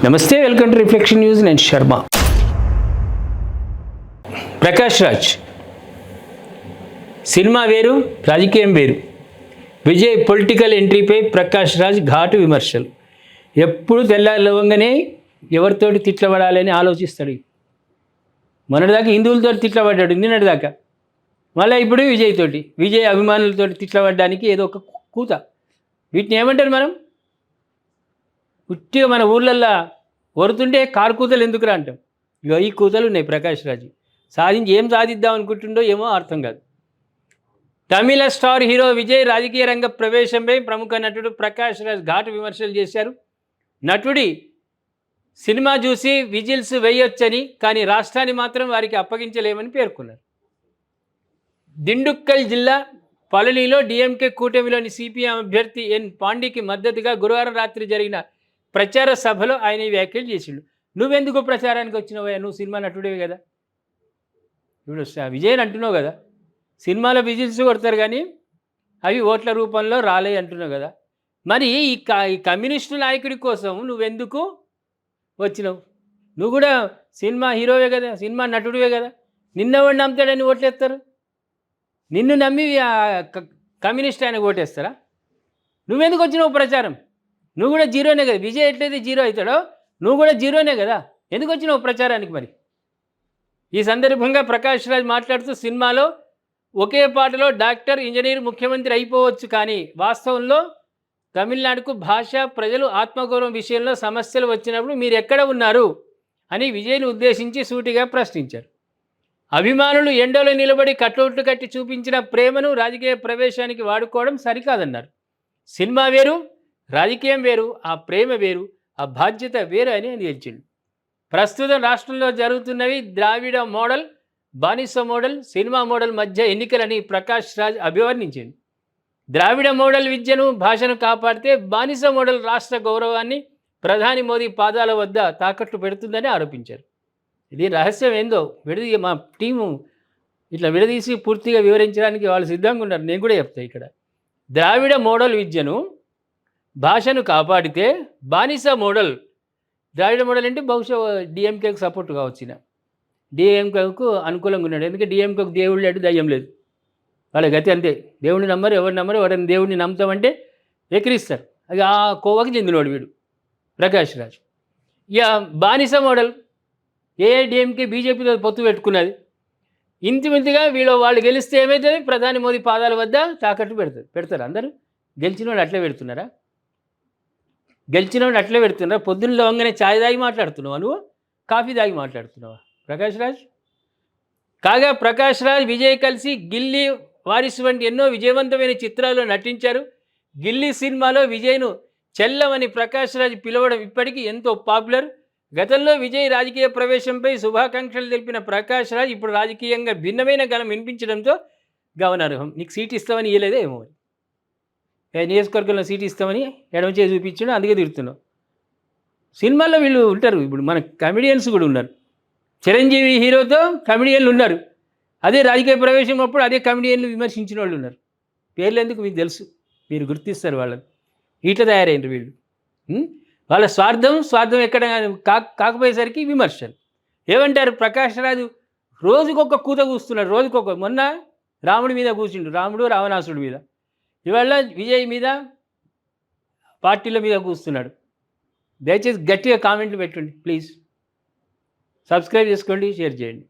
నమస్తే, welcome to reflection news. నేను Sharma. Prakash Raj cinema వేరు, రాజకీయం వేరు. విజయ్ పొలిటికల్ ఎంట్రీపై ప్రకాష్ రాజ్ ఘాటు విమర్శలు. ఎప్పుడు తెల్లవంగానే ఎవరితోటి తిట్లబడాలని ఆలోచిస్తాడు. మొన్నటిదాకా హిందువులతో తిట్లబడ్డాడు, నిన్నటిదాకా. మళ్ళీ ఇప్పుడు విజయ్ తోటి, విజయ్ అభిమానులతో తిట్లబడ్డానికి ఏదో ఒక కూత. వీటిని ఏమంటారు మనం? ఉట్టిగా మన ఊళ్ళల్లో వరుతుంటే కారు కూతలు ఎందుకురా అంటాం. ఇక ఈ కూతలు ఉన్నాయి ప్రకాష్ రాజ్. ఏం సాధిద్దాం అనుకుంటుండో ఏమో అర్థం కాదు. తమిళ స్టార్ హీరో విజయ్ రాజకీయ రంగ ప్రవేశంపై ప్రముఖ నటుడు ప్రకాష్ రాజ్ ఘాటు విమర్శలు చేశారు. నటుడి సినిమా చూసి విజిల్స్ వేయొచ్చని, కానీ రాష్ట్రాన్ని మాత్రం వారికి అప్పగించలేమని పేర్కొన్నారు. దిండుక్కల్ జిల్లా పళనిలో డిఎంకే కూటమిలోని సిపిఎం అభ్యర్థి ఎన్ పాండేకి మద్దతుగా గురువారం రాత్రి జరిగిన ప్రచార సభలో ఆయన వ్యాఖ్యలు చేసిండు. నువ్వెందుకు ప్రచారానికి వచ్చినావయ్యా? నువ్వు సినిమా నటుడివే కదా. ఇప్పుడు విజయ్ అంటున్నావు కదా, సినిమాలో విజిల్స్ కొడతారు కానీ అవి ఓట్ల రూపంలో రాలే అంటున్నావు కదా. మరి ఈ కమ్యూనిస్టు నాయకుడి కోసం నువ్వెందుకు వచ్చినావు? నువ్వు కూడా సినిమా హీరోవే కదా, సినిమా నటుడివే కదా. నిన్నవాడు నమ్ముతాడని ఓట్లేస్తారు. నిన్ను నమ్మి కమ్యూనిస్ట్ ఆయన ఓటేస్తారా? నువ్వెందుకు వచ్చినావు ప్రచారం? నువ్వు కూడా జీరోనే కదా. విజయ్ ఎట్లయితే జీరో అవుతాడో నువ్వు కూడా జీరోనే కదా. ఎందుకు వచ్చినావు ప్రచారానికి? మరి ఈ సందర్భంగా ప్రకాష్ రాజ్ మాట్లాడుతూ, సినిమాలో ఒకే పాటలో డాక్టర్, ఇంజనీర్, ముఖ్యమంత్రి అయిపోవచ్చు, కానీ వాస్తవంలో తమిళనాడుకు భాష, ప్రజలు, ఆత్మగౌరవం విషయంలో సమస్యలు వచ్చినప్పుడు మీరు ఎక్కడ ఉన్నారు అని విజయ్ను ఉద్దేశించి సూటిగా ప్రశ్నించారు. అభిమానులు ఎండలో నిలబడి కట్అవుట్లు కట్టి చూపించిన ప్రేమను రాజకీయ ప్రవేశానికి వాడుకోవడం సరికాదన్నారు. సినిమా వేరు, రాజకీయం వేరు, ఆ ప్రేమ వేరు, ఆ బాధ్యత వేరు అని నిలిచిండు. ప్రస్తుతం రాష్ట్రంలో జరుగుతున్నవి ద్రావిడ మోడల్, బానిస మోడల్, సినిమా మోడల్ మధ్య ఎన్నికలని ప్రకాష్ రాజ్ అభివర్ణించింది. ద్రావిడ మోడల్ విద్యను, భాషను కాపాడితే బానిస మోడల్ రాష్ట్ర గౌరవాన్ని ప్రధాని మోదీ పాదాల వద్ద తాకట్టు పెడుతుందని ఆరోపించారు. ఇది రహస్యం ఏందో మా టీము ఇట్లా విడదీసి పూర్తిగా వివరించడానికి వాళ్ళు సిద్ధంగా ఉన్నారు. నేను కూడా చెప్తాను. ఇక్కడ ద్రావిడ మోడల్ విద్యను, భాషను కాపాడితే బానిస మోడల్, ద్రావిడ మోడల్ అంటే బహుశా డిఎంకేకు సపోర్ట్ కావచ్చు. డిఎంకేకు అనుకూలంగా ఉన్నాడు. ఎందుకంటే డిఎంకేకు దేవుడు లేడు, దయ్యం లేదు. వాళ్ళ గతి అంతే. దేవుడిని నమ్మరు, ఎవరు నమ్మరు. ఎవరైనా దేవుడిని నమ్ముతామంటే ఎక్కిరిస్తారు. అది ఆ కోవకి చెందినవాడు వీడు ప్రకాష్ రాజ్. ఇక బానిస మోడల్ ఏఐడిఎంకే బీజేపీతో పొత్తు పెట్టుకున్నది. ఇంతిమింతిగా వాళ్ళు గెలిస్తే ఏమవుతుంది? ప్రధాని మోదీ పాదాల వద్ద తాకట్టు పెడతారు. అందరూ గెలిచిన వాళ్ళు అట్లే పెడుతున్నారా? పొద్దున్న లేవగానే ఛాయ్ తాగి మాట్లాడుతున్నావా? నువ్వు కాఫీ తాగి మాట్లాడుతున్నావా ప్రకాష్ రాజ్? కాగా ప్రకాష్ రాజ్, విజయ్ కలిసి గిల్లీ, వారిసు వంటి ఎన్నో విజయవంతమైన చిత్రాల్లో నటించారు. గిల్లీ సినిమాలో విజయ్ను చెల్లమని ప్రకాష్ రాజ్ పిలవడం ఇప్పటికీ ఎంతో పాపులర్. గతంలో విజయ్ రాజకీయ ప్రవేశంపై శుభాకాంక్షలు తెలిపిన ప్రకాష్ రాజ్ ఇప్పుడు రాజకీయంగా భిన్నమైన గలం వినిపించడంతో గమనార్హం. నీకు సీట్ ఇస్తామని ఇవ్వలేదే ఏమో, నియోజకవర్గంలో సీట్ ఇస్తామని ఎడమ చేసి చూపించాడు, అందుకే తిరుగుతున్నావు. సినిమాల్లో వీళ్ళు ఉంటారు. ఇప్పుడు మన కమెడియన్స్ కూడా ఉన్నారు. చిరంజీవి హీరోతో కమెడియన్లు ఉన్నారు. అదే రాజకీయ ప్రవేశం అప్పుడు అదే కమెడియన్లు విమర్శించిన వాళ్ళు ఉన్నారు. పేర్లు ఎందుకు మీకు తెలుసు, మీరు గుర్తిస్తారు వాళ్ళని. ఇట్లా తయారైనరు వీళ్ళు. వాళ్ళ స్వార్థం ఎక్కడ కాకపోయేసరికి విమర్శలు. ఏమంటారు? ప్రకాష్ రాజు రోజుకొక కూత కూస్తున్నాడు. మొన్న రాముడి మీద కూర్చుండు, రాముడు రావణాసుడి మీద. ఇవాళ విజయ్ మీద, పార్టీల మీద కూస్తున్నాడు. దయచేసి గట్టిగా కామెంట్లు పెట్టండి ప్లీజ్. సబ్స్క్రైబ్ చేసుకోండి, షేర్ చేయండి.